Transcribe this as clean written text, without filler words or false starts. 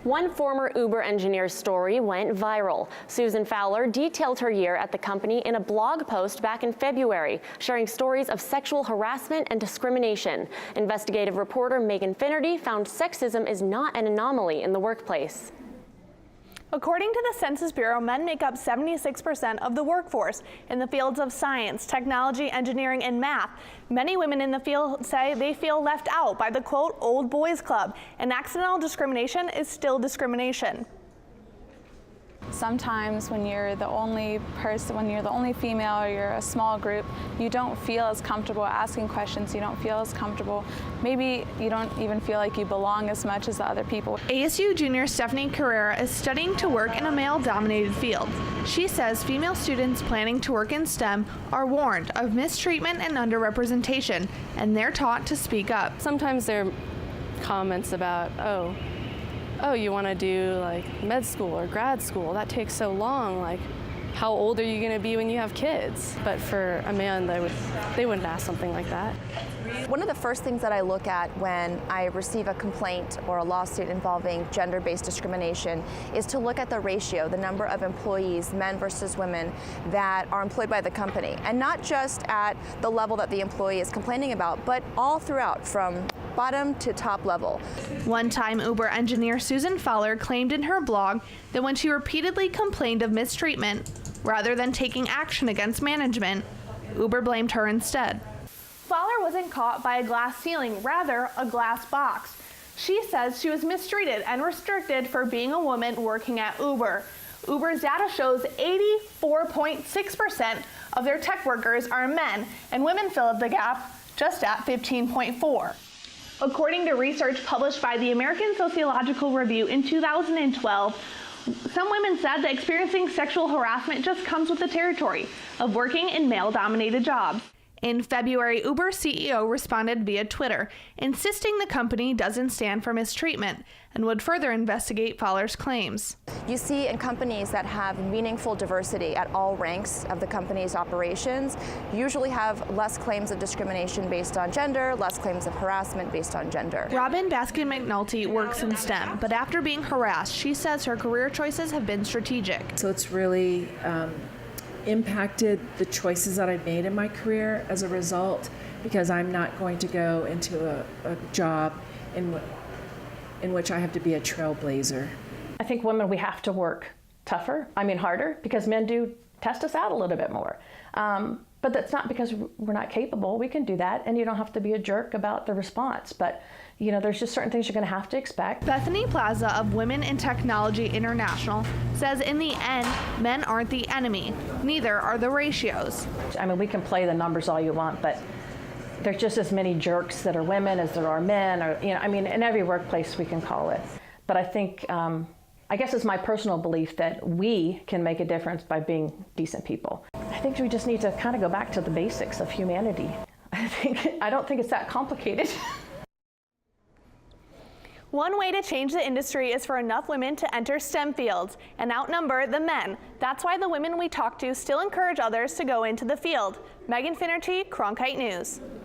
One former Uber engineer's story went viral. Susan Fowler detailed her year at the company in a blog post back in February, sharing stories of sexual harassment and discrimination. Investigative reporter Meghan Finnerty found sexism is not an anomaly in the workplace. According to the Census Bureau, men make up 76% of the workforce in the fields of science, technology, engineering, and math. Many women in the field say they feel left out by the, quote, old boys club, and accidental discrimination is still discrimination. Sometimes when you're the only person, when you're the only female or you're a small group, you don't feel as comfortable asking questions, you don't feel as comfortable. Maybe you don't even feel like you belong as much as the other people. ASU junior Stephanie Carrera is studying to work in a male-dominated field. She says female students planning to work in STEM are warned of mistreatment and underrepresentation, and they're taught to speak up. Sometimes there are comments about, oh, you want to do like med school or grad school, that takes so long, like how old are you going to be when you have kids? But for a man, they wouldn't ask something like that. One of the first things that I look at when I receive a complaint or a lawsuit involving gender-based discrimination is to look at the ratio, the number of employees, men versus women, that are employed by the company. And not just at the level that the employee is complaining about, but all throughout, from bottom to top level. One-time Uber engineer Susan Fowler claimed in her blog that when she repeatedly complained of mistreatment, rather than taking action against management, Uber blamed her instead. Fowler wasn't caught by a glass ceiling, rather a glass box. She says she was mistreated and restricted for being a woman working at Uber. Uber's data shows 84.6% of their tech workers are men, and women fill up the gap just at 15.4%. According to research published by the American Sociological Review in 2012, some women said that experiencing sexual harassment just comes with the territory of working in male-dominated jobs. In February, Uber CEO responded via Twitter, insisting the company doesn't stand for mistreatment and would further investigate Fowler's claims. You see in companies that have meaningful diversity at all ranks of the company's operations, usually have less claims of discrimination based on gender, less claims of harassment based on gender. Robin Baskin-McNulty works in STEM, but after being harassed, she says her career choices have been strategic. So it's really impacted the choices that I've made in my career as a result, because I'm not going to go into a job in which I have to be a trailblazer. I think women, we have to work harder, because men do test us out a little bit more. But that's not because we're not capable. We can do that, and you don't have to be a jerk about the response. But you know, there's just certain things you're going to have to expect. Bethany Plaza of Women in Technology International says in the end, men aren't the enemy. Neither are the ratios. I mean, we can play the numbers all you want, but there's just as many jerks that are women as there are men, or, you know, I mean, in every workplace we can call it. But I think, I guess it's my personal belief that we can make a difference by being decent people. I think we just need to kind of go back to the basics of humanity. I don't think it's that complicated. One way to change the industry is for enough women to enter STEM fields and outnumber the men. That's why the women we talk to still encourage others to go into the field. Meghan Finnerty, Cronkite News.